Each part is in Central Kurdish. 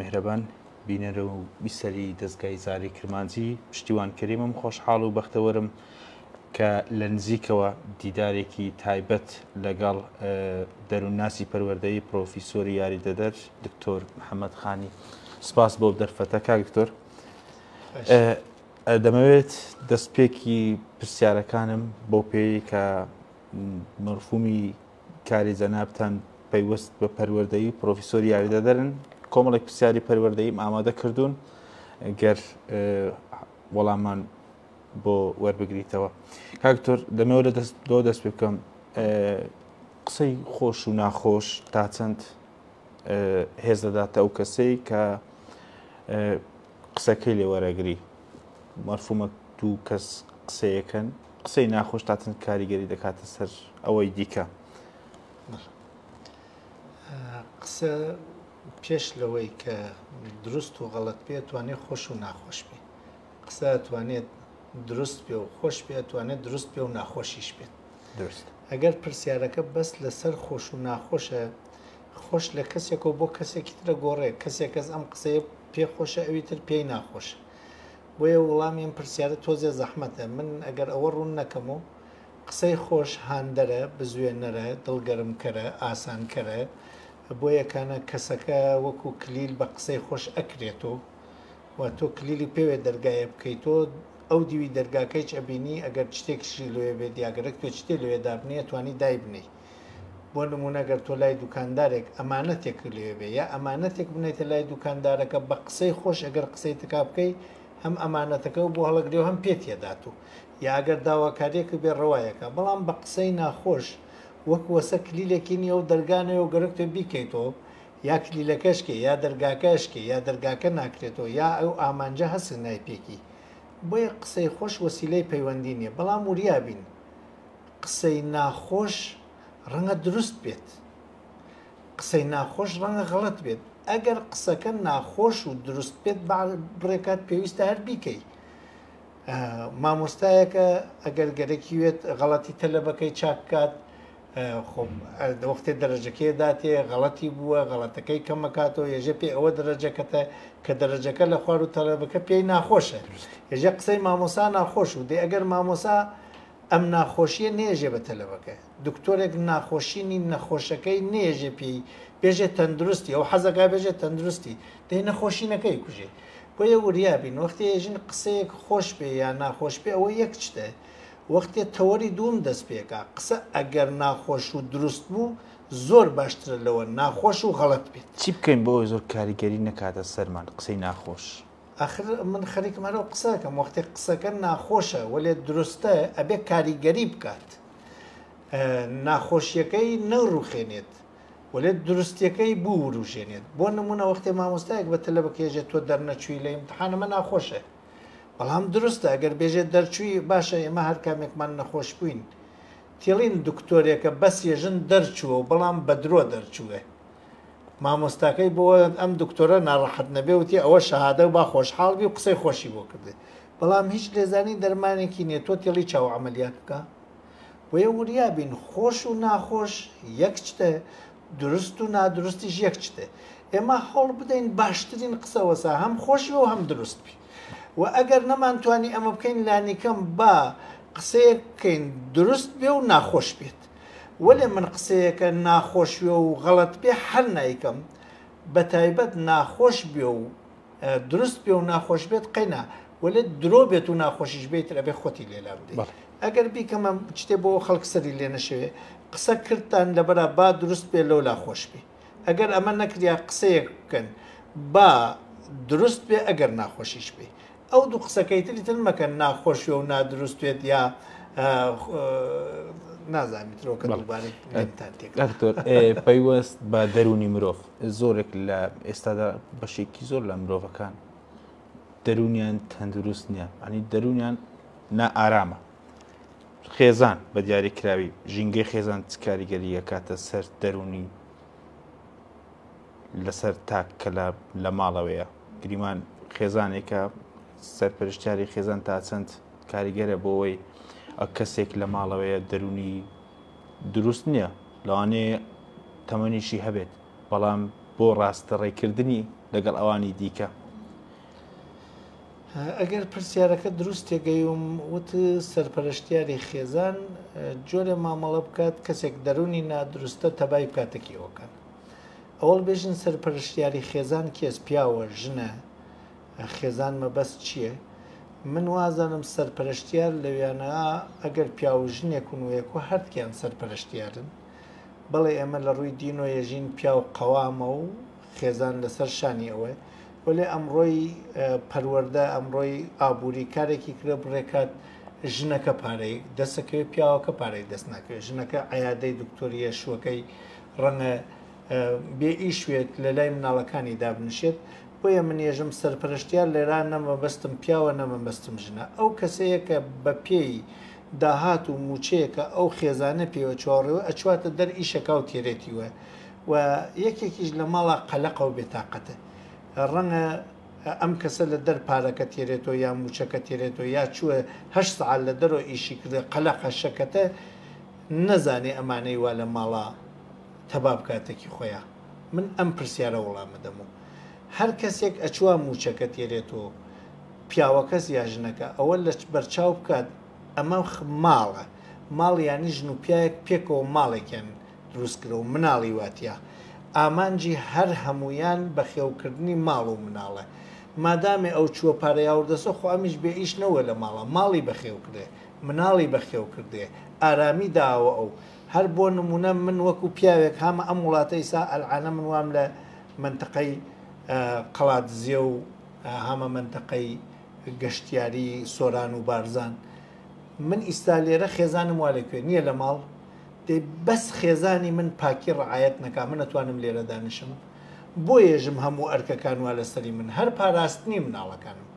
میهرەبان بینەرە و بیسەری دەستگای زاری کرمانجی پشتیوان کەریمم خۆشحاڵ و بەختەوەرم کە لە نزیکەوە دیدارێکی تایبەت لەگەڵ دەروونناسی پەروەردەیی پرۆفیسۆری یاریدەدەر دکتۆر محەممەد خانی سپاس بۆ دەرفەتە کاک دکتۆر. دەمەوێت دەستپێکی پرسیارەکانم بۆ پێی کە مەفهومی کاری جەنابتان پەیوەست بە پەروەردەیی پرۆفیسۆری یاریدەدەرن. کۆمەڵێک پرسیاری پەروەردەییم ئامادە کردوون گەر وەڵامان بۆ وەربگریتەوە. کاک دکتۆر دەمەوێت دەست پێ بکەم قسەی خۆش و ناخۆش تا چەند هێز دەداتە ئەو کەسەی کە قسەکەی لێ وەرەگری. مەفهومە دوو کەس قسەیەکەن، قسەی ناخۆش تا چەند کاریگەری دەکاتە سەر ئەوەی دیکە. قسە پێش لەوەی کە دروست و غەڵەت بێت توانێت خۆش و ناخۆش بێت. قسە توانێت دروست بێ و خۆش بێت، توانێت دروست بێ و ناخۆشیش بێت. درست. ئەگەر پرسیارەکە بەس لەسەر خۆش و ناخۆشە، خۆش لە کەسێکەوە بۆ کەسێکی ترە گۆڕێ، کەسێک کەس ئەم قسەیە پێخۆشە ئەوی تر پێی ناخۆشە. بۆیە وەڵامی ئەم پرسیارە تۆزێ زەحمەتە. من ئەگەر ئەوە ڕوون نەکەم و قسەی خۆش هاندەرە، بزوێنەرە، دڵگەرمکەرە، ئاسانکەرە، بۆ یەکانە کەسەکە وەکو کلیل بە قسەی خۆش ئەکرێتەوە و تۆ کلیلی پێوێت دەرگایە بکەیت. تۆ ئەو دیوی دەرگاکەی ئەبینی ئەگەر شتێکشی لێ بێت یاگەرەك توێ شتێ لێ دابنێ توانی دای بنی. بۆ نمونەگەر تۆ لای دوکاندارێک ئەمانەتێک لێ بێ یا ئەمانەتێک بنێتە لای دوکاندارەکە بە قسەی خۆش ئەگەر قسەی تکا بکەی هەم ئەمانەتەکە و بۆ هەڵەگرێەوە هەم پێتێدات و یا ئەگەر داواکارێکە بێ ڕەوایەکە. بەڵام بە قسەی ناخۆش وەک وەسە کلیلێکی نیە و دەرگانەوە و گەرەک تۆ بیکەیتەوە، یا کلیلەکەشکێ یا دەرگاکەشکێ یا دەرگاکە ناکرێتەوە یا ئەو ئامانجە هەسن نایپێکی. بۆیە قسەی خۆش وەسیلەی پەیوەندی نیە. بەڵام وریابین قسەی ناخۆش ڕەنگە دروست بێت، قسەی ناخۆش ڕەنگە غەڵەت بێت. ئەگەر قسەکە ناخۆش و دروست بێت بڕێکات پێویستە هەر بیکەی. مامۆستایەکە ئەگەر گەرەکیوێت غەڵەتی تەلەبەکەی چاکات، وەختێ دەرەجەکەی داتێ غەڵەتی بووە غەڵەتەکەی کەمەکاتەوە یەژە پێ ئەوە دەرەجەکەتە کە دەرەجەکە لە خوار و تەلەبەکە پێی ناخۆشە. ێژە قسەی مامۆسا ناخۆش و دێ ئەگەر مامۆسا ئەم ناخۆشیە نێژێ بە تەلەبەکە، دکتۆرێک ناخۆشینی نەخۆشەکەی نێژێ پێی بێژێت تەندروستی ئەو حەزەکە بێژێت تەندروستی دەی نەخۆشینەکەی کوژێ. بۆیە وریابین وەختی ێژین قسەیەک خۆش پێ یا ناخۆش پێ ئەوە یەک شتە. وەختێ تەوەری دووم دەست پێکە قسە ئەگەر ناخۆش و دروست بوو زۆر باشترە لەوە ناخۆش و غەڵەت بێت. چی بکەین بۆ ئەوەی زۆر کاریگەری نەکاتە سەرمان قسەی ناخۆش؟ ئاخر من خەریکمەرەوە قسەکەم وەختی قسەکە ناخۆشە وەلێ دروستە ئەبێ کاریگەری بکات، ناخۆشیەکەی نەڕوخێنێت وەلێ دروستیەکەی بوو وروژێنێت. بۆ نمونە وەختێ مامۆستایەک بە تەلەبەکێژێت تۆ دەرنەچووی لە ئیمتحانەمە ناخۆشە، بەڵام دروستە ئەگەر بێژێت دەرچووی باشە ئێمە هەر کامێکمان نەخۆش بووین. تێڵین دکتۆرێکە بەس ێژن دەرچووە و بەڵام بە درۆ دەرچووە. مامۆستاکەی بۆ ئەم دکتۆرە ناڕەحەت نەبێوتی ئەوە شەهادە و با خۆشحاڵبی و قسەی خۆشی بۆ کردێ، بەڵام هیچ لێزانی دەرمانێکی نییە تۆ تێڵی چاو عەمەلیات بکە. بۆیە وریابین خۆش و ناخۆش یەک شتە، دروست و نادروستیش یەک شتە. ئێمە هەوڵ بدەین باشترین قسەوەسا هەم خۆشی و هەم دروست بی. و ئەگەر نەمانتوانی ئەمە بکەین لانیکەم با قسەیەک بکەین دروست بێ و ناخۆش بێت. وەلێ من قسەیەکە ناخۆشوێ و غەڵەت بێ هەر نایکەم، بە تایبەت ناخۆش بێ و دروست بێ و ناخۆش بێت قەینا، وەلێ درۆ بێت و ناخۆشیش بێت ئەبێ خۆتی لێلا بدەیت. ئەگەر بیکەمە شتێ بۆ خەڵک سەری لێ نەشەوێ قسە کردتان لەبەرا با دروست بێ لەو لاخۆش بێ. ئەگەر ئەمە نەکریا قسەیەک بکەن با دروست بێ ئەگەر ناخۆشیش بێ. ئەو دوو قسەکەی تریتر مەکەن ناخۆشی و نادروستێت یا نازانیتەوەکە دکتۆر پەیوەست بە دەرونی مرۆڤ زۆرێک لە ئێستادا بەشێکی زۆر لە مرۆڤەکان دەرونیان تەندروست نییە، ئەنی دەرونیان نائارامە. خێزان بە دیاریکراوی ژینگەی خێزان چ کاریگەریە کاتە سەر دەرونی لەسەر تاک کە لە ماڵەوەیە گریمان خێزانێکە سەرپەرشتیاری خێزان تا چەند کاریگەرە بۆ ئەوەی کەسێک لە ماڵەوەیە دەرونی دروست نییە، لەوانەیە تەمەنیشی هەبێت، بەڵام بۆ ڕاستەڕێکردنی لەگەڵ ئەوانی دیکە. ئەگەر پرسیارەکە دروست تێگەیوم وت سەرپەرشتیاری خێزان جۆرە مامەڵە بکات کەسێک دەرونی نادروستە تەبای بکاتێکیەوەکان. ئەوڵ بێژن سەرپەرشتیاری خێزان کێس پیاوە ژنە خێزان مەبەست چییە؟ من وازانم سەرپەرشتیار لەویانە ئەگەر پیا و ژنێکون وەیەک و هەردکیان سەرپەرشتیارن بەڵێ ئێمە لە ڕووی دین و یەژین پیا و قەوامە و خێزان لەسەر شانی ئەوە وەلێ ئەمڕۆی پەروەەردە ئەمڕۆی ئابووری کارێکی کرە بڕێکات ژنەکە پارەی دەستەکەوێت پیاوەکە پارەی دەست ناکەوێت ژنەکە ئایادەی دکتۆریە شوەکەی ڕەنگە بێ ئیشوێت لە لای مناڵەکانی دابنشێت بۆیە من ێژم سەرپەرشتیار لێران نەمەبەستم پیاوە نەمەبەستم ژنە ئەو کەسەیەکە بە پێی داهات و موچەیەکە ئەو خێزانە پێوە چۆڕەوە ئەچواتە دەر ئیشەکە و تێرێتیوە و یەکێکیش لە ماڵا قەلەقە و بێتاقەتە ڕەنگە ئەم کەسە لە دەر پارەکە تێرێتەوە یا موچەکە تێرێتەوە یا چووە هەش ساعت لە دەرەوە ئیشی کردە قەلەقە شەکەتە نەزانێ ئەمانەی وا لە ماڵا تەباب کاتێکی خۆیان من ئەم پرسیارە وەڵامە دەمەوە هەر کەسێک ئەچووە موچەکە تێرێتەوە پیاوەکەس یا ژنەکە ئەوە لە بەرچاو بکات ئەمە ماڵە ماڵ ینی ژن و پیاەک پێکەوە ماڵێکیان دروستکرە و مناڵی واتە ئامانجی هەر هەمویان بە خێوکردنی ماڵ و مناڵە مادامێ ئەو چووە پارەیاوردەسە خۆ ئەمیش بێ ئیش نەوە لە ماڵە ماڵی بەخێو کردێ مناڵی بەخێو کردێ ئارامی داوە ئەو هەر بۆ نمونە من وەکو پیاوێک هەمە ئەم وڵاتە ئیسا ئەلعانە من وام لە منتقەی قەڵاتزیە و هەمە منتقەی گەشتیاری سۆران و بارزان من ئیستا لێرە خێزانم وا لەکوێ نییە لە ماڵ دێ بەس خێزانی من پاکی ڕعایەت نەکا من نەتوانم لێرە دانیشم بۆ ێژم هەموو ئەرکەکان وا لەسەری من هەر پاراستنی مناڵەکانم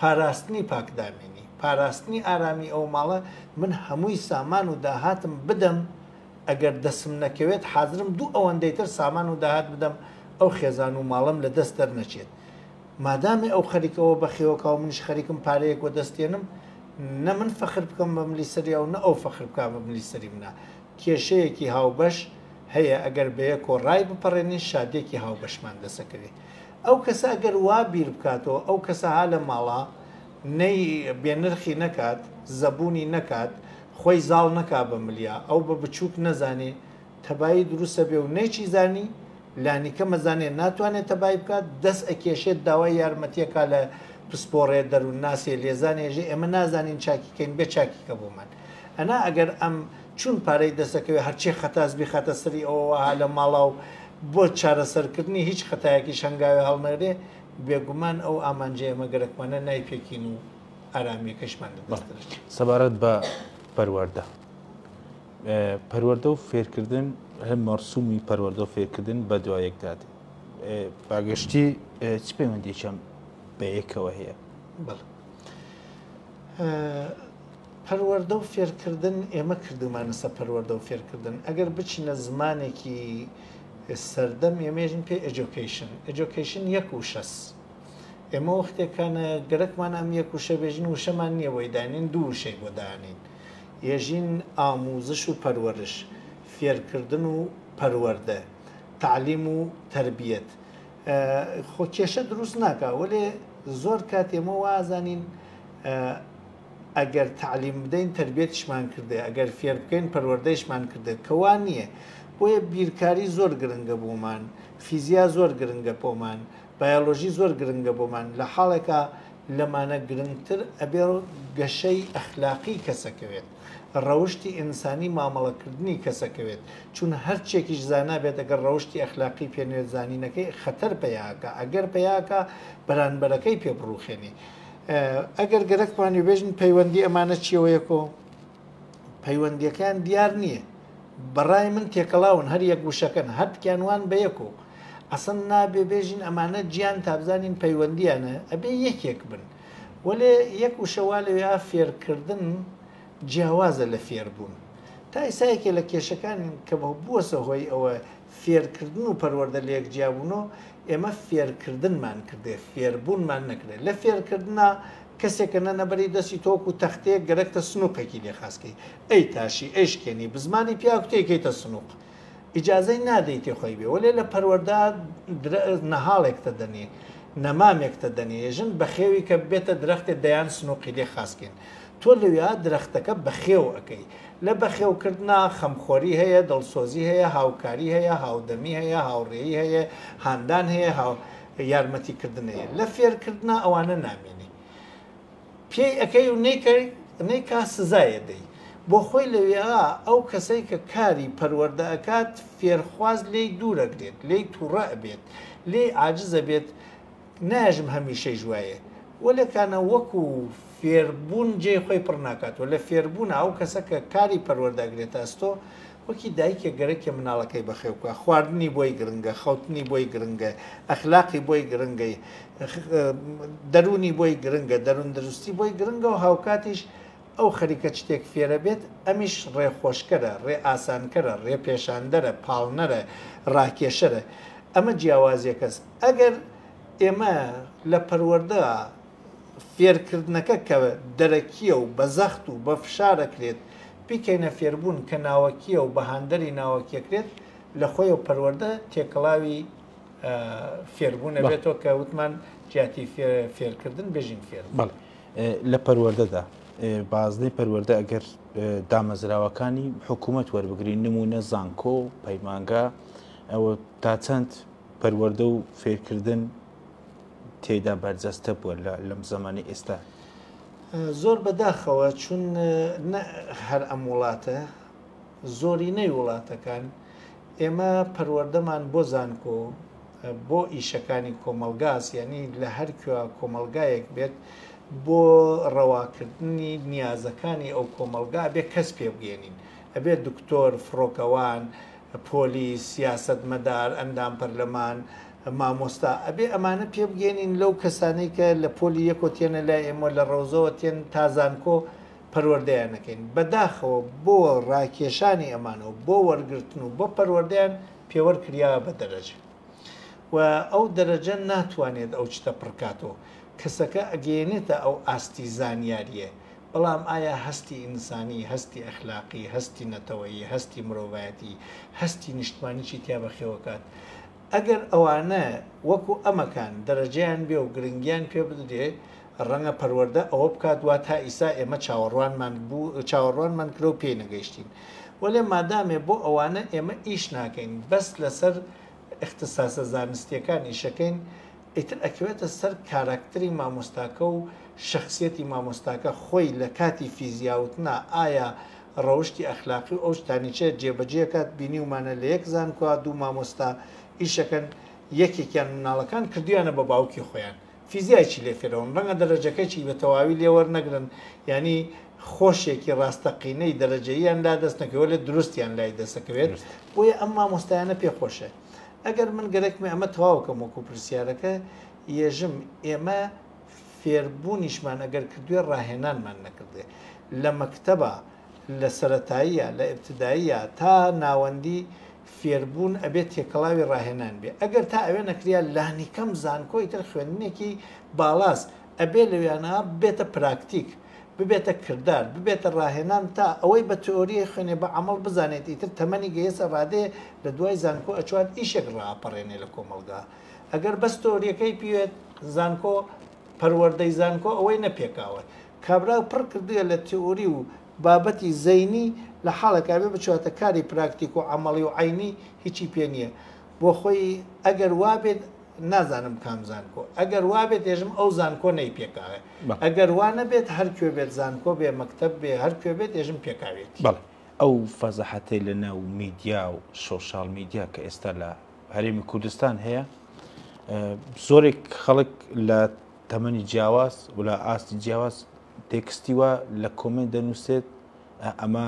پاراستنی پاکدامێنی پاراستنی ئارامی ئەو ماڵە من هەمووی سامان و داهاتم بدەم ئەگەر دەسم نەکەوێت حازرم دوو ئەوەندەیتر سامان و داهات بدەم ئەو خێزان و ماڵم لە دەست دەرنەچێت مادامی ئەو خەریکەوە بەخێوەکە و منش خەریکم پارەیەک وە دەستێنم نە من فەخر بکەم بە ملیسەریا و نە ئەو فەخر بکە بە ملیسەری منە کێشەیەکی هاوبەش هەیە ئەگەر بەیە کۆڕای بپەڕێنی شادێکی هاوبەشمان دەسەکەوێت ئەو کەسە ئەگەر وا بیر بکاتەوە ئەو کەسە ها لە ماڵا نەی بێنرخی نەکات زەبوونی نەکات خۆی زاڵ نەکا بە ملیا ئەو بە بچووک نەزانێ تەبایی دروستە بێ و نەیچی زانی لانیکە مەزانێت ناتوانێت تەبای بکات دەست ئەکێشێت داوای یارمەتیەکە لە پسپۆڕێ دەروون ناسێ لێزانێژێ ئێمە نازانین چاکیکەین بێ چاکیکە بۆمان ئەنا ئەگەر ئەم چون پارەی دەستەکەوێت هەرچی خەتاز بخاتە سەری ئەوە لە ماڵا و بۆ چارەسەرکردنی هیچ خەتایەکی شنگاوی هەڵنەرێ بێگومان ئەو ئامانجێ ئەمە گەرەکمانە نایپێکین و ئارامیەکەشمان دەبەستێت سەبارەت بە پەروەەردە پەروەەردە و فێرکردن هەم مەرسومی پەروەەردە و فێرکردن بە دوایەکدات باگەشتی چ پەیوەندیەکەم بە یەکەوە هەیە پەروەەردە و فێرکردن ئێمە کردمانە سە پەروەەردە و فێرکردن ئەگەر بچینە زمانێکی سەردەم ئێمێژن پێ ئەجوکیشن یەک و شەس ئێمە وەختێکانە گەرەکمان ئەم یەک و شە بێژین وشەمان نییە بۆی دانین دوو وشەی بۆ دانین ێژین ئاموزش و پەروەرش فێرکردن و پەروەەردە تعلیم و تربیەت خۆ کێشە دروست ناکە وەلێ زۆر کات ئێمە وازانین ئەگەر تعلیم بدەین تربێتشمان کردێ ئەگەر فێر بکەین پەروەەردەیشمان کردێ کەوان نییە بۆیە بیرکاری زۆر گرنگە بۆمان فیزیا زۆر گرنگە بۆمان بایۆلۆژی زۆر گرنگە بۆمان لە حاڵێکە لەمانە گرنگتر ئەبێ گەشەی ئەخلاقی کەسەکەوێت ڕەوشی ئینسانی مامەڵەکردنی کەسەکەوێت چون هەرچێکیش زانا بێت ئەگەر ڕەوشی ئەخلاقی پێنوێت زانینەکەی خەتەر پێیاکە ئەگەر پێیاکە بەرانبەرەکەی پێ بڕوخێنی ئەگەر گەرەکمانی بێژن پەیوەندی ئەمانە چیەوەیەکۆ پەیوەندیەکان دیار نییە بەڕای من تێکەڵاون هەر یەک گوشەکەن هەرتکیانوان بەیەکۆ ئەسن نابێ بێژین ئەمانە گیان تابزانین پەیوەندیانە ئەبێ یەکێک بن وەلێ یەک وشەوا لەوێ فێرکردن جیاوازە لە فێربوون تا ئیسایەکێ لە کێشەکان کە بووەسە هۆی ئەوە فێرکردن و پەروەەردە لە یەک جیابوونەوە ئێمە فێرکردنمان کردێ فێربوونمان نەکرێت لە فێرکردنا کەسێکە نەنەبەری دەستی تۆک و تەختەیە گەرەکتە سنووقێکی لێ خاستکەی ئەی تاشی ئەیشکێنی بزمانی پیاکتێکیتە سنووق ئیجازەی نادەیت تێخۆی بێ وەلێ لە پەروەەردە نەهاڵێکتە دەنێ نەمامێکتە دەنێژن بە خێوی کە بێتە درەختێ دەیان سنووقی لێ خاسکەین تۆ لەوێ درەختەکە بە خێو ئەەکەی لە بەخێوکردنا خەمخۆری هەیە دڵسۆزی هەیە هاوکاری هەیە هاودەمی هەیە هاوڕێی هەیە هاندان هەیە یارمەتیکردن هەیە لە فێرکردنا ئەوانە نامێنی پێی ئەەکەی و نەیکا سزایە دەی بۆ خۆی لەوێ ئەو کەسەی کە کاری پەروەردە ئەکات فێرخواز لێی دوورەگرێت لێی تووڕە ئەبێت لێ عاجزە بێت ناژم هەمیشەی ژوایە وەلەکانە وەکو فێربوون جێ خۆی پڕ ناکاتەوە لە فێربوون ئەو کەسە کە کاری پەروەردەگرێت ئەستۆ وەکی دایکە گەرەکێ مناڵەکەی بەخێوکە خواردنی بۆی گرنگە خەوتنی بۆی گرنگە ئەخلاقی بۆی گرنگی دەرونی بۆی گرنگە دەرون دروستی بۆی گرنگە و هاوکاتیش ئەو خەریکە شتێک فێرە بێت ئەمیش ڕێخۆشکەرە ڕێ ئاسانکەرە ڕێ پێشاندەرە پاڵنەرە ڕاکێشەرە ئەمە جیاوازیە کەس ئەگەر ئێمە لە پەروەردە فێرکردنەکە کە دەرەکیە و بە زەخت و بە فشارەکرێت بیکەینە فێربوون کە ناوەکیە و بەهاندەری ناوەکیەکرێت لە خۆی و پەروەردە تێکەڵاوی فێربوونە بێتەوە کە وتمان جیاتی فێرکردن بێژین فێر لە پەروەردەدا بازدەی پەروەردە ئەگەر دامەزراوەکانی حکوومەت وەربگرین نمونە زانکۆ و پەیمانگا ئەوە تا چەند پەروەردە و فێرکردن تێدا بەرجەستە بووە لەم زمانی ئێستا زۆر بەداخەوە چون هەر ئەم وڵاتە زۆرینەی وڵاتەکان ئێمە پەروەردەمان بۆ زانکۆ بۆ ئیشەکانی کۆمەلگاس یعنی لە هەر کوێ کۆمەلگایەک بێت بۆ ڕەواکردنی نیازەکانی ئەو کۆمەلگا بێ کەس پێ بگەێنین ئەبێت دکتۆر فڕۆکەوان پۆلیس سیاسەتمەدار ئەندام پەرلەمان مامۆستا ئەبێ ئەمانە پێ بگەێنین لەو کەسانەی کە لە پۆلی یەکۆ تێنە لای ئێمە لە ڕۆزەوە تێن تازانکۆ پەروەردەیانەکەین بەداخەوە بۆ ڕاکێشانی ئەمانەوە بۆ وەرگرتن و بۆ پەروەردەیان پێوەرکریا بە دەرەجە و ئەو دەرەجە ناتوانێت ئەو شتە پڕکاتەوە کەسەکە ئەگەێنێتە ئەو ئاستی زانیاریە بەڵام ئایا هەستی ئینسانی هەستی ئەخلاقی هەستی نەتەوەیی هەستی مرۆڤایەتی هەستی نیشتمانیی تیا بەخێوەکات ئەگەر ئەوانە وەکو ئەمەکان دەرەجیان بێ و گرنگیان پێ بدرێ ڕەنگە پەروەردە ئەوە بکات وا تا ئیسا ئێمە چاوەڕوانمان کرە و پێی نەگەیشتین وەلێ مادامێ بۆ ئەوانە ئێمە ئیش ناکەین بەس لەسەر اختصاسە زانستیەکان ئیشەکەین ئیتر ئەکەوێتە سەر کاراکتەری مامۆستاکە و شخصیەتی مامۆستاکە خۆی لە کاتی فیزیاوتنا ئایا ڕەوشی ئەخلاقی و ئەو شتانیچە جێبەجێکات بینی ومانە لە یەک زانکۆ دوو مامۆستا ئیشەکەن یەکێکیان مناڵەکان کردویانە بە باوکی خۆیان فیزیایکی لێ فێرەوەن ڕەنگە دەرەجەکەی بە تەواوی لێوەرنەگرن ینی خۆشێکی ڕاستەقینەی دەرەجەییان لا دەست نەکەوە لێ دروستیان لای دەسەکەوێت بۆیە ئەم مامۆستایانە پێخۆشە ئەگەر من گەرەکمە ئەمە تەواوکەم وەکو پرسیارەکە یێژم ئێمە فێربوونیشمان ئەگەر کردوێ ڕاهێنانمان نەکردێ لە مەکتەبە لە سەرەتاییە لە ئبتداییە تا ناوەندی فێربوون ئەبێت تێکەڵاوی ڕاهێنان بێ ئەگەر تا ئەوێ نەکریا لانیکەم زانکۆی تر خوێندنێکی باڵاس ئەبێ لەوێانە بێتە پراکتیک ببێتە کردار ببێتە ڕاهێنان تا ئەوەی بە تئۆریە خوێنێ بە عەمەڵ بزانێت ئیتر تەمەنی گەیەسە ڕادێ لە دوای زانکۆ ئەچوات ئیشێک ڕاپەڕێنێ لە کۆمەلگا ئەگەر بەس تۆریەکەی پێوێت زانکۆ پەروەردەی زانکۆ ئەوەی نەپێکاوە کابرا پڕ کردووە لە تئۆری و بابەتی زەینی لە حاڵەکە بێ بچواتە کاری پراکتیک و عەمەڵی و عینی هیچی پێ نییە بۆ خۆی ئەگەر وابێت نازانم کام زانکۆ ئەگەر وابێت ێژم ئەو زانکۆ نەی پێکاوێ ئەگەر وانە بێت هەر کوێ بێت زانکۆ بێ مەکتەب بێ هەر کوێ بێت ێژم پێکاوێت ئەو فەزەحەتەی لە ناو میدیا و سۆشال میدیا کە ئێستا لە هەرێمی کوردستان هەیە زۆرێک خەڵک لە تەمەنی جیاواز و لە ئاستی جیاواز تێکستیوە لە کۆمنت دەنووسێت ئەمە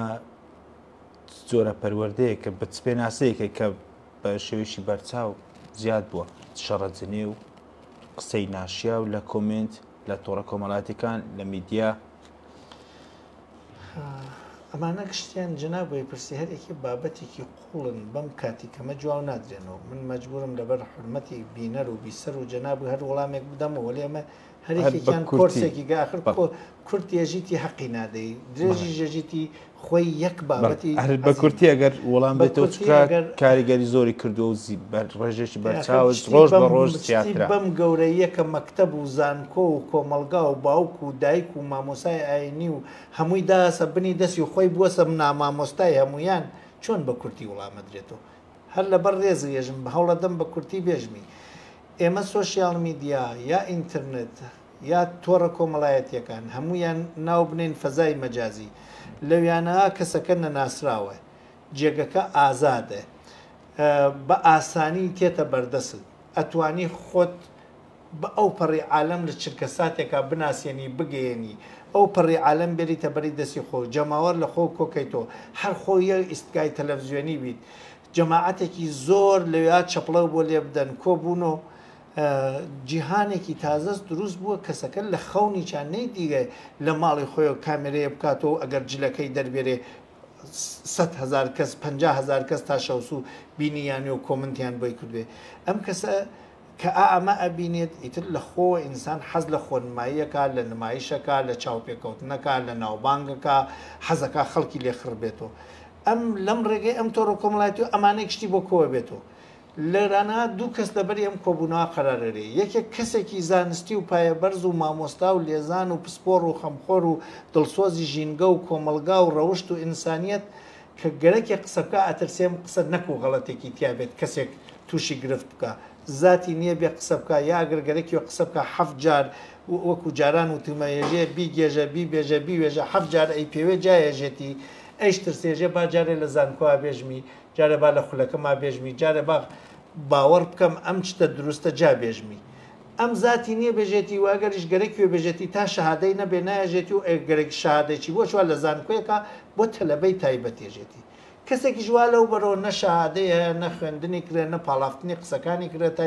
زۆرە پەروەردەیە کە بەچپێناسەیەکە کە بە شێوێشی بەرچاو زیاد بووە شەڕەجنێ و قسەی ناشیا و لە کۆمنت لە تۆڕە کۆمەڵاتەکان لە میدیا ئەمانە گشتیان جنابووی پرسی هەرێکی بابەتێکی قوڵن بەم کاتی کەمە جواب نادرێنەوە من مەجبورم لەبەر حرمەتی بینەر و بیسەر و جەنابوو هەر وەڵامێک بدەمەوە لێمە هەرێکێکیان کۆرسێکی گاخر کورد ێژیتی حەقی نادەی درێژی ژەژیتی خۆی یەک بابەتی بە کورتی ئەگەر وەڵام بێتەوە کاریگەری زۆری کردو و ڕێژێکی بەرچاو ڕۆژ بە ڕۆژ زیاترە بەم گەورەیە کە مەکتەب و زانکۆ و کۆمەلگا و باوک و دایک و مامۆسای ئاینی و هەمووی داسە بنی دەستی و خۆی بووەسە نامامۆستای هەمویان چۆن بە کورتی وەڵامەدرێتەوە هەر لەبەر ڕێزی ێژم بە هەوڵە دەم بە کورتی بێژمی ئێمە سۆشیال میدیا یا ئینترنێت یا تۆڕە کۆمەڵایەتیەکان هەمویان ناو بنین فەزای مەجازی لەویانەوە کەسەکە نەناسراوە جێگەکە ئازادە بە ئاسانی تێتە بەردەست ئەتوانی خۆت بە ئەو پەڕی عالەم لە چرکە ساتێکا بناسیێنی بگەێنی ئەو پەڕی عالەم بێریتە بەری دەستی خۆ جەماوەەر لە خۆ کۆکەیتەوە هەر خۆیە ئیستگای تەلەڤزیۆنی بیت جەماعەتێکی زۆر لەوێ چەپڵە بۆ لێ بدەن کۆبوونەوە جیهانێکی تازەست دروست بووە کەسەکە لە خەونی چانەی دیگە لە ماڵی خۆی کامێرەیە بکاتەوە ئەگەر جلەکەی دەربێرێ 100,000 کەس 50,000 کەس تا شەوس و بینییانی و کۆمنتیان بۆی کردوێ ئەم کەسە کە ئەمە ئەبینێت ئیتر لە خۆ ئینسان حەز لە خۆنماییەکە لە نمایشەکە لە چاوپێکەوتنەکە لە ناوبانگەکە حەزەکە خەڵکی لێخڕ بێتەوە ئەم لەم ڕێگەی ئەم تۆڕە کۆمەڵایەتی و ئەمانەی کشتی بۆ کۆوە بێتەوە لەرانە دوو کەس لەبەر ئەم کۆبوونەوە قەرارەرێ یەکێک کەسێکی زانستی و پایەبەرز و مامۆستا و لێزان و پسپۆڕ و خەمخۆر و دڵسۆزی ژینگە و کۆمەلگا و ڕەوشت و ئینسانیەت کە گەرەکی قسەکە ئەترسێم قسە نەکو غەڵەتێکی تیابێت کەسێک تووشی گرفت بکە ذاتی نییە بێ قسە بکە یا ئەگەرگەرەکی و قسە بکە 7 جار وەکو جاران و تمەێژێ بیگێژە بیبێژە بیوێژە 7 جار ئەی پێوێ جایەژێتی ئەیش ترسێژێ با جارێ لە زانکۆوا بێژمی جارە با لە خولەکەما بێژمی جارە با باوەڕ بکەم ئەم شتە دروستە جا بێژمی ئەم ذاتی نییە بێژێتی واگەریش گەرەکی وێ بێژێتی تا شەهادەی نەبێ نایەژێتی و گەرەی شەهادێکی بۆ چوار لە زانکۆیەکە بۆ تەلەبەی تایبەتێژێتی کەسێکی ژوا لەو بەرەوە نە شەهادەی هەیە نە خوێندنی کرێ نە پاڵافتنی قسەکانی کرێت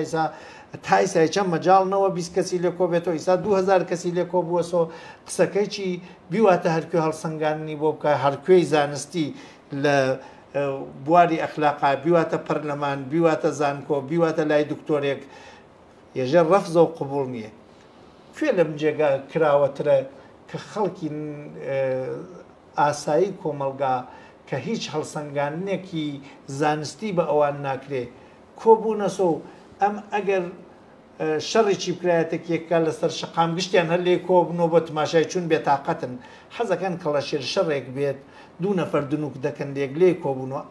تایسای چەند مەجاڵنەوە 20 کەسی لێکۆ بێتەوە ئیسا 2000 کەسی لێکۆ بووەسەوە قسەکەیکی بیواتە هەرکوێ هەڵسەنگاندنی بۆ بکە هەرکوێی زانستی لە بواری ئەخلاقا بیواتە پەرلەمان بیواتە زانکۆ بیواتە لای دکتۆرێک ێژە ڕەفزە و قبوڵ نییە کوێ لەم جێگا کراوەترە کە خەڵکی ئاسایی کۆمەلگا کە هیچ هەڵسەنگاندنێکی زانستی بە ئەوان ناکرێ کۆبوونەسە و ئەم ئەگەر شەڕێکی بکرایەتێکێکە لەسەر شقام گشتیان هەر لێ کۆبنەوە بە تماشای چون بێتاقەتن حەزەکەن کەڵە شێر شەڕێک بێت دوو نەفەر دنوک دەکەن لێک لێ کۆبوونەوە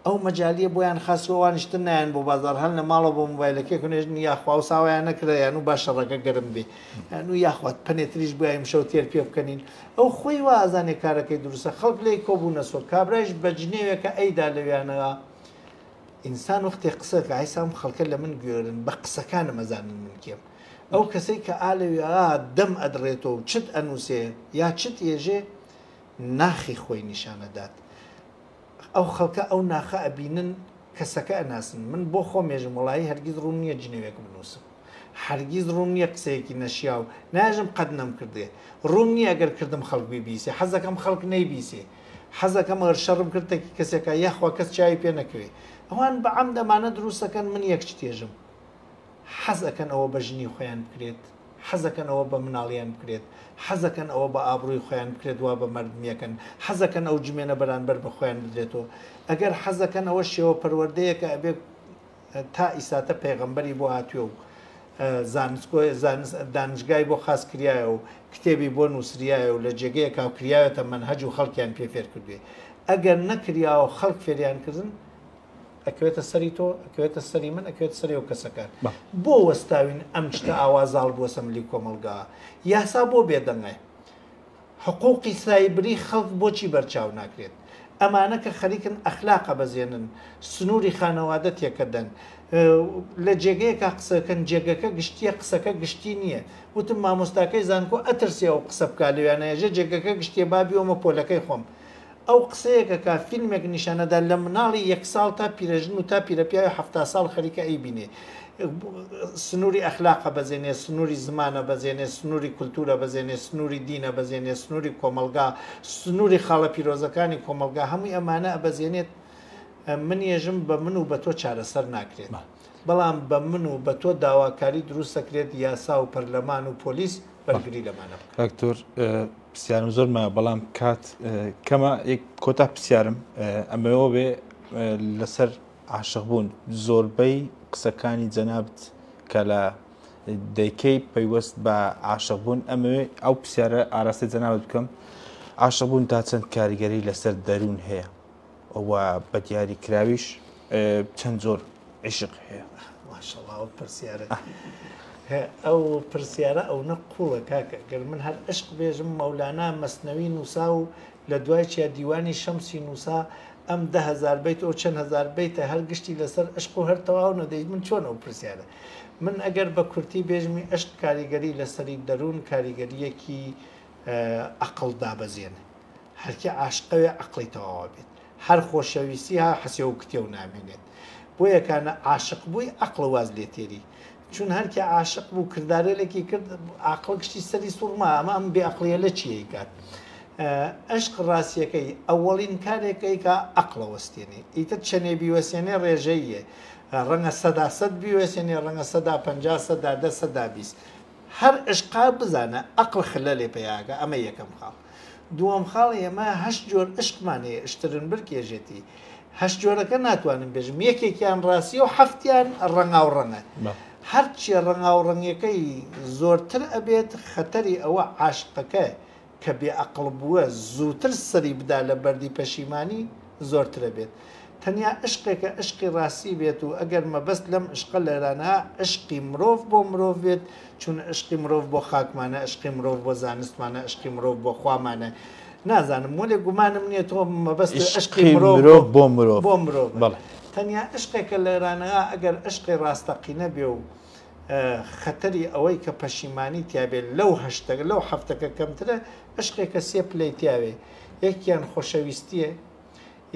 ئەو مەجالیە بۆیان خاستەوەوانیشتن نایەن بۆ بازار هەل لە ماڵە بۆ موبایلەکە کنێژنی یاخوا و ساوایان نەکرە یان و باش شەڕەکە گەرم بێ یان و یاخوات پەنێتریش بوایم شەو تێر پێ بکەنین ئەو خۆی وا ئازانێ کارەکەی دروستە خەڵک لێی کۆبوونەسۆ کابرایش بە جنێوێکە ئەیدا لەویانەوە ئینسان وەختێ قسەکە ئایسام خەڵکە لە من گوێرن بە قسەکانە مەزانن من کێم ئەو کەسەی کە ئالەوێ دەم ئەدڕێتەوە چت ئەنووسێ یا چت ێژێ ناخی خۆی نیشانەدات ئەو خەڵکە ئەو ناخە ئەبینن کەسەکە ئەناسن من بۆ خۆم مێژم وڵایی هەرگیز ڕوون نییە جنێوێک بنووسم هەرگیز ڕوون نییە قسەیەکی نەشیا و ناژم قەت نەم کردێ ڕوون نییە ئەگەر کردم خەڵک بیبیسێ حەزەکەم خەڵک نەیبیسێ حەزەکەم ئەر شەڕم کردێکی کەسێکە یاخوا کەس چاوی پێ نەکەوێ ئەوان بە عەم دەمانە دروستەکەن من یەک چتێژم حەزەکەن ئەوە بە ژنی خۆیان بکرێت حەزەکەن ئەوە بە مناڵیان بکرێت حەزەکەن ئەوە بە ئابڕووی خۆیان بکرێت وا بە مردمیەکەن حەزەکەن ئەو جمێنە بەرانبەر بە خۆیان بدرێتەوە ئەگەر حەزەکەن ئەوە شێوە پەروەردەیەکە ئەبێ تا ئیساتە پێغەمبەری بۆ هاتووە و دانشگای بۆ خاص کریایە و کتێبی بۆ نووسریایە و لە جێگەیە کاوکریاوێتە منهەج و خەڵکیان پێ فێر کردوێ ئەگەر نەکریاوە خەڵک فێریان کردن ئەکەوێتە سەری تۆ ئەکەوێتە سەری من ئەکەوێت سەری و کەسەکان بۆ وەستاوین ئەم شتە ئاوازاڵ بۆ سەملی کۆمەلگا یاسا بۆ بێدەنگای حقوقی سایبری خەڵک بۆچی بەرچاو ناکرێت ئەمانە کە خەریکن ئەخلاقە بەزێنن سنووری خانەوادە تێکەدەن لە جێگەیەکە قسەکەن جێگەکە گشتیە قسەکە گشتی نییە وتم مامۆستاکەی زانکۆ ئەترسێ و قسە بکە لەوێنەیەژە جێگەکە گشتێ بابی ئەومە پۆلەکەی خۆم ئەو قسەیەکە کا فیلمێک نیشانەدا لە مناڵی 1 ساڵ تا پیرەژن و تا پیرەپیاوی 70 ساڵ خەریکە ئەیبینێ سنووری ئەخلاقە بەزێنێ سنووری زمانە بەزێنێ سنووری کولتورە بەزێنێ سنووری دینە بەزێنێ سنووری کۆمەلگا سنووری خاڵە پیرۆزەکانی کۆمەلگا هەمووی ئەمانە بەزێنێت من ێژم بە من و بە تۆ چارەسەر ناکرێت بەڵام بە من و بە تۆ داواکاری دروست دەکرێت یاسا و پەرلەمان و پۆلیس بەرگری لەمانە بکات. دکتۆر پرسیارم زۆرمە بەڵام کات کەمە کۆتا پرسیارم ئەمەوە بێ لەسەر عاشق بوون زۆربەی قسەکانی جەنابەت کە لە دەیکەی پەیوەست بە عاشق بوون ئەمەوێ ئەو پرسیارە ئاراستی جەنابەت بکەم عاشق بوون تا چەند کاریگەری لەسەر دەروون هەیە ئەوە بە دیاری کراویش چەند زۆر عشق هەیە. ماشەڵڵا ئەو پرسیارە ئەو پرسیارە ئەو نەقوڵە کاکە گەر من هەر عشق بێژم مەولانا مەسنەوی نووسا و لە دوای چیا دیوانی شەمسی نووسا ئەم 10,000 بیت ئەو چەند هزار بیتە هەر گشتی لەسەر عشق و هەر تەواو نەدەیت من چۆن ئەو پرسیارە من ئەگەر بە کورتی بێژمی عشق کاریگەری لەسەری دەروون کاریگەریەکی عەقڵ دابەزێنێ هەرکی عاشقەوێ عەقڵی تەواو بێت هەر خۆشەویستی ها حەسێ و کتێ و نامێنێت بۆ یەکانە عاشق بووی عەقڵ واز لێ تێری چون هەرکی عاشق بوو کردارێکی کرد عەقڵ گشتی سەری سوڕما ئەمە ئەم بێ عەقڵیە لە چیەی کات عشق ڕاستیەکەی ئەوەڵین کارێکەکەی کە عەقڵە وەستێنێ ئیتر چەنێ بیوەسێنێ ڕێژەیە ڕەنگە 100 بیوەسێنێ ڕەنگە 150 120 هەر عشقا بزانە عەقڵ خلە لێ پێیاگە ئەمە یەکەم خاڵ دووەم خاڵ ئێمە 8 جۆر عشقمانەیە شترن برکێژێتی 8 جۆرەکە ناتوانم بێژم یەکێکیان ڕاستی و هەفتیان ڕەنگاو ڕەنگە هەرچیە ڕەنگاو ڕەنگەکەی زۆرتر ئەبێت خەتەری ئەوە عاشقەکە کە بێ عەقڵ بووە زووتر سەری بدا لە بەردی پەشیمانی زۆرترە بێت تەنیا عشقێکە عشقی ڕاستی بێت و ئەگەر مەبەست لەم عشقە لەرانە عشقی مرۆڤ بۆ مرۆڤ بێت چون عشقی مرۆڤ بۆ خاکمانە عشقی مرۆڤ بۆ زانستمانە عشقی مرۆڤ بۆ خوامانە نازانم وەلێ گومانم نییە تۆ مەبەست عشقی مرۆڤ بۆ مرۆڤ بۆ مرۆڤ تەنیا عشقێکە لەرانەها ئەگەر عشقی ڕاستەقینە بێ و خەتەری ئەوەی کە پەشیمانی تیابێت لەو هەشتەکە لەو هەفتەکە کەمترە عشقێکە سێ پلەی تیاوێ یەکیان خۆشەویستیە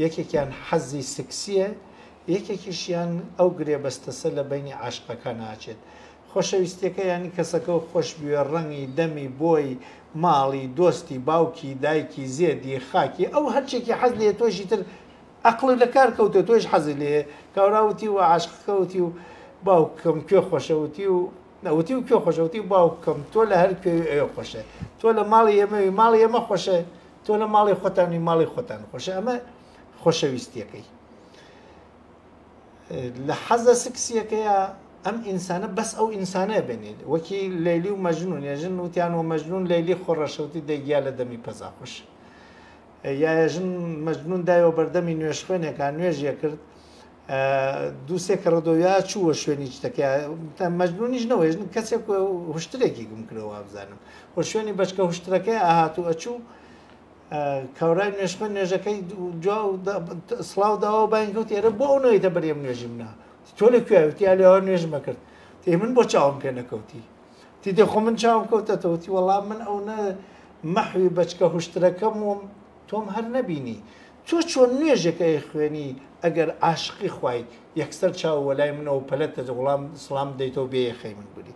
یەکێکیان حەزی سکسیە یەکێکیشیان ئەو گرێبەستەسە لە بینی عاشقەکە ناچێت خۆشەویستیەکە ینی کەسەکە و خۆش بوێ ڕەنگی دەمی بۆی ماڵی دۆستی باوکی دایکی زێدی خاکی ئەو هەرچێکی حەز لێ تۆشی تر عەقڵ لە کار کەوتە تۆش حەزی لێ کاوراوتی و عاشقەکەوتی و باوکم کوێ خۆشەوتی و نەوتی و کوێ خۆشەوتی و باوکم تۆ لە هەر کوێ ئەوێ خۆشە تۆ لە ماڵی ئێمەوی ماڵی ئێمە خۆشە تۆ لە ماڵی خۆتانی ماڵی خۆتان خۆشە ئەمە خۆشەویستیەکەی لە حەزە سکسیەکەیە ئەم ئینسانە بەس ئەو ئینسانە بێنێت وەکی لەیلی و مەجنون ێژن وتیان و مەجنون لەیلی خۆڕەشەوتی دەیگیا لە دەمی پەزاخۆش یا ێژن مەجنون دایەوە بەردەمی نوێش خوێنێکان نوێژیە کرد دووسێ کە ڕدۆیا چووە شوێنی شتەکە مەجنونیش نەوەژن کەسێک هشترێکی گم کرەوە بزانم وە شوێنی بەچکە هشتەکەی ئاهاتوو ئەچوو کاورای نوێژخۆن نوێژەکەی سڵاو داوە باینکەوت ئێرە بۆ ئەو نەوەیتە بەرێم نوێژی منە تۆ لە کوێوتی یا لێەوە نوێژمە کرد تێ من بۆ چاوم پێ نەکەوتی تی دێخۆ من چاوم کەوتەتەوتی وەڵام من ئەو نە مەحوی بەچکە هشتەکەم وم تۆم هەر نەبینی تۆ چۆن نوێژەکەی خوێنی ئەگەر عاشقی خوای یەکسەر چاو وەلای منەوە پەلەتە وەڵام سڵام دەیتەوە بێخەی من بووی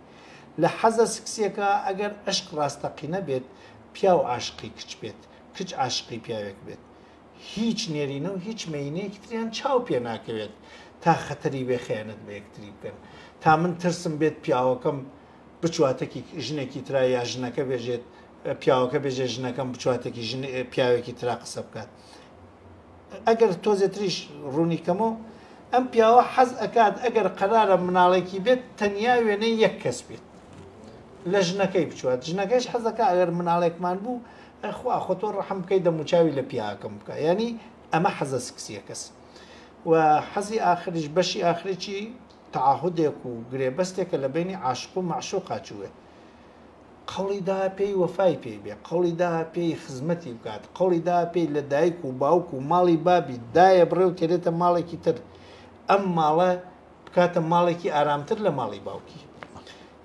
لە حەزە سکسیەکە ئەگەر عشق ڕاستەقینە بێت پیا و عاشقی کچ بێت کچ عاشقی پیاوێک بێت هیچ نێرینە و هیچ مەینەیەکی تریان چاو پێ ناکەوێت تا خەتەری بێ خەیانەت بە یەکتری بکەن تا من ترسم بێت پیاوەکەم بچواتێکی ژنێکی ترا یا ژنەکە بێژێت پیاوەکە بێژێ ژنەکەم بچواتێکی پیاوێکی ترا قسە بکات ئەگەر تۆزێتریش ڕوونی کەمەوە ئەم پیاوە حەز ئەکات ئەگەر قەرارە مناڵێکی بێت تەنیا وێنەی یەک کەس بێت لە ژنەکەی بچوات ژنەکەیش حەزەکە ئەگەر مناڵێکمان بوو خوا خۆ تۆ ڕەحم بکەی دەموچاوی لە پیاکەم بکە ینی ئەمە حەزە سکسیە کەس و حەزی ئاخریش بەشی ئاخرێکی تەعاهودێک و گرێبەستێکە لە بینی عاشق و معشوق قاچووە قەوڵی دا پێی وەفای پێی بێ قەوڵی دا پێی خزمەتی بکات قەوڵی دا پێی لە دایک و باوک و ماڵی بابی دایە بڕێ و تێرێتە ماڵێکی تر ئەم ماڵە بکاتە ماڵێکی ئارامتر لە ماڵی باوکی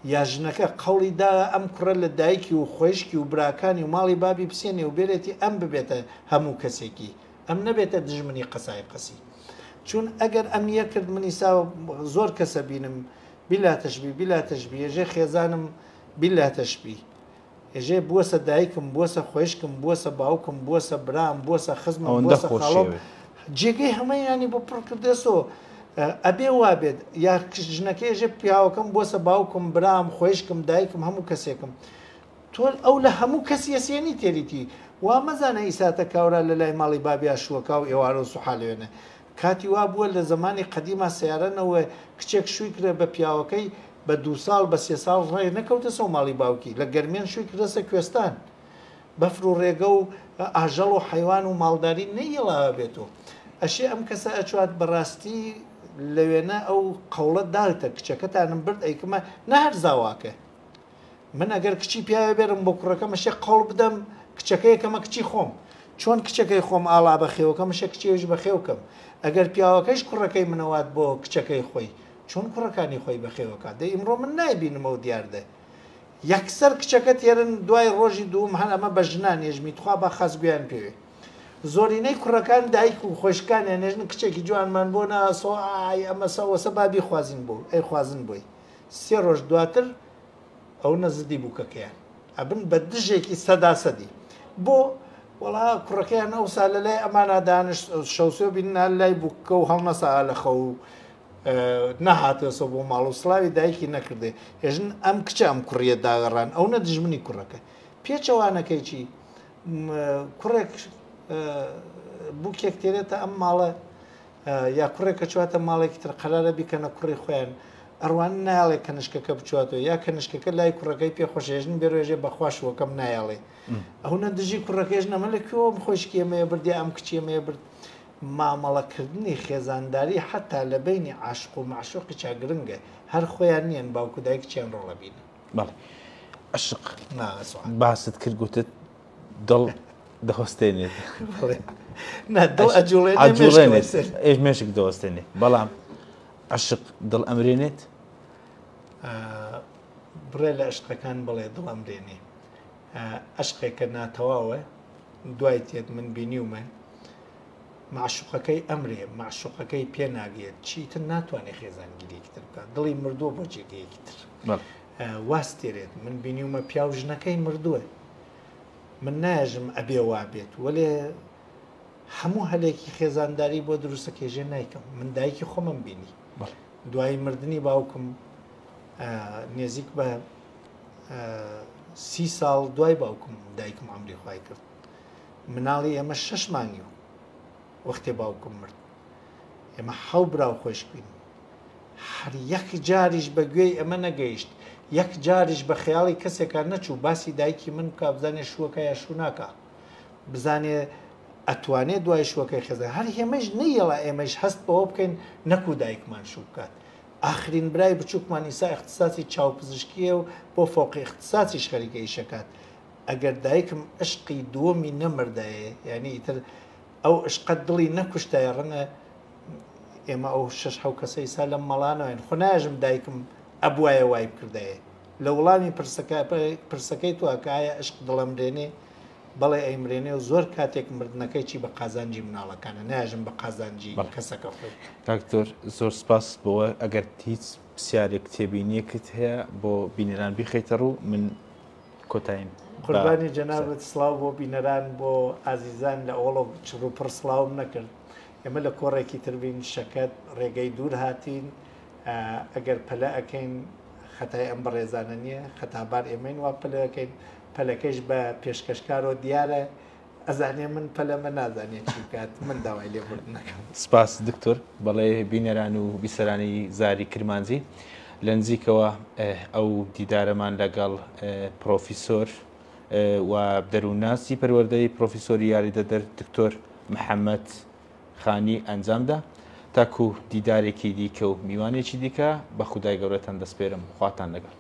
یا ژنەکە قەوڵی دا ئەم کوڕە لە دایکی و خۆشکی و براکانی و ماڵی بابی بسێنێ و بێرێتی ئەم ببێتە هەموو کەسێکی ئەم نەبێتە دژمنی قەسای قەسی چون ئەگەر ئەم یە کرد منی سا زۆر کەسە بینم بیلا تەشبی ێژێ خێزانم بیلا تەشبی ێژێ بووەسە دایکم بووەسە خۆشکم بووەسە باوکم بووەسە برام بووەسە خزمم بووەسە خاڵم جێگەی هەمەیانی بۆ پڕ کردێسەوە ئەبێ وابێت یا ژنەکەیژە پیاوەکەم بۆسە باوکم برام خۆشکم دایکم هەموو کەسێکم تۆ ئەو لە هەموو کەسی ئەسێنی تێریتی وا مەزانە ئیساتە کاورا لە لای ماڵی بابیا شووەکە و ئێوارە و سوحالێنە کاتی وا بووە لە زمانی قەدیما سیارەنەوە کچێک شووی کرە بە پیاوەکەی بە 2 ساڵ بە 3 ساڵ ڕێ نەکەوتە سەو ماڵی باوکی لە گەرمێن شووی کردەسە کوێستان بەفر و ڕێگە و ئاژەڵ و حیوان و ماڵداری نەیڵاوە بێتەوە ئەشێ ئەم کەسە ئەچوات بەڕاستی لەوێنە ئەو قەوڵە داڵتە کچەکەتانم برد ئەیکمە نەهەر زاواکە من ئەگەر کچی پیاوە بێرم بۆ کوڕەکەمەشێ قەوڵ بدەم کچەکەیەکەمە کچی خۆم چۆن کچەکەی خۆم ئاڵا بەخێوەکەمەشە کچێژ بەخێوکەم ئەگەر پیاوەکەیش کوڕەکەی منەوات بۆ کچەکەی خۆی چۆن کوڕەکانی خۆی بەخێوەکە دەی ئیمڕۆ من نایبینمەوە دیاردە یەکسەر کچەکە تێرن دوای ڕۆژی دووم هەن ئەمە بە ژنان نێژمی تخوا بە خەزگویان پێوێ زۆرینەی کوڕەکان دایک و خۆشکانیان نێژن کچێکی جوانمان بۆ ناسۆ ئەمە سەوەسە بابی خوازین بۆ ئەی خوازن بۆی 3 ڕۆژ دواتر ئەو نەزدی بووکەکەیان ئەبن بە دژێکی سەداسەدی بۆ وڵا کوڕەکەیان ئەو سا لە لای ئەمانە دانش شەوسێ بیننا لای بووکە و هەڵنەسا لە خەو نەهاتێسە بۆ ماڵ و سلاوی دایکی نەکردێ هێژن ئەم کچە ئەم کوڕیە داگەڕان ئەو نە دژمنی کوڕەکە پێچەوانەکەی چی کوڕێک بووکێک تێرێتە ئەم ماڵە یا کوڕێکە چواتە ماڵێکی تر قەرارە بیکەنە کوڕی خۆیان ئەڕوان نایڵێ کەنشکەکە بچواتەوە یا کەنشکەکە لای کوڕەکەی پێخۆشێژن بێڕێژێ بەخواشوەکەم نایڵێ ئەو نە دژی کوڕەکەێژ نەمە لە کوێوە خۆشکێمەیە بردی ئەم کچێمەیە برد مامەڵەکردنی خێزانداری حتا لە بینی عاشق و معشوقی چاگرنگە هەر خۆیان نیەن باوکو دایک چیان ڕۆڵە بینن بەڵێ عشق باست کرد گوتت دڵ دەهۆستێنێت دڵ ئەجوڵێنێت ئێش مێشک دەوەستێنێ بەڵام عشق دڵ ئەمرێنێت بڕێ لە عشقەکان بڵێ دڵ ئەمرێنێ عشقێکە ناتەواوە دوای تێت من بینیومە معشوقەکەی ئەمرێ معشوقەکەی پێ ناگێت چیتر ناتوانێت خێزانگیریەکی تر بکات دڵی مردووە بۆ جێگەیەکی تر واست تێرێت من بینیومە پیاو ژنەکەی مردووە من ناژم ئەبێ وا بێت وەلێ هەموو هەلێکی خێزانداری بۆ دروستەکێژێ نایکەم من دایکی خۆمم بینی دوای مردنی باوکم نێزیک بە 30 ساڵ دوای باوکم دایکم ئەمری خوای کرد مناڵی ئێمە 6 مانگی و وەختێ باوکم مرد ئێمە حەو براو خۆش بین هەر یەک جاریش بە گوێی ئەمە نەگەیشت یەک جاریش بە خەیاڵی کەسێکە نەچوو باسی دایکی من بکە بزانێ شووەکە یا شوو ناکە بزانێ ئەتوانێت دوای شوەکەی خێزە هەر هێمەش نەیەڵە ئێمەش هەست بەوە بکەین نەکو دایکمان شوو بکات ئاخرین برای بچووکمان ئیسا اختصاصی چاوپزیشکیە و بۆ فۆقی اختصاصیش خەریکە ئیشەکات ئەگەر دایکم عشقی دووەمی نەمردایە یعنی ئیتر ئەو عشقەت دڵی نەکوشتایە ڕەنگە ئێمە ئەو 6 کەسە ئیسا لەم مەڵانەوەین خۆ ناژم دایکم ئەبوایە وای بکردایە لە وڵامی پرسەکەی توکایە عشق دڵەمرێنێ بەڵێ ئەیمرێنێ و زۆر کاتێک مردنەکەی چی بە قازانجی مناڵەکانە ناژم بە قازانجی کەسەکە خۆی دکتۆر زۆر سپاس بۆەوە ئەگەر هیچ پرسیارێک تێبینیەکت هەیە بۆ بینەران بیخەیتە ڕوو من کۆتاییم قوربانی جەنابەت سڵاو بۆ بینەران بۆ ئازیزان لە ئۆڵۆ چڕوپڕ سڵاوم نەکرد ئێمە لە کۆڕێکی تربین شەکەت ڕێگەی دوور هاتین ئەگەر پەلە ئەەکەین خەتای ئەم بەڕێزانە نییە خەتابار ئێمەین وا پەلەکەین پەلەکەش بە پێشکەشکارۆ دیارە ئەزانێ من پەلەمە نازانێت چی بکات من داوای لێبوردنەکەم سپاس دکتۆر بەڵێ بینەران و بیسەرانی زاری کرمانجی لە نزیکەوە ئەو دیدارەمان لەگەڵ پرۆفیسۆر و دەرووناسی پەروەردەی پرۆفیسۆری یاریدەدەر دکتۆر محەممەد خانی ئەنجامدا تاکو دیدارێکی دیکە و میوانێکی دیکە بە خودای گەورەتان دەسپێرم خواتان لەگەڵ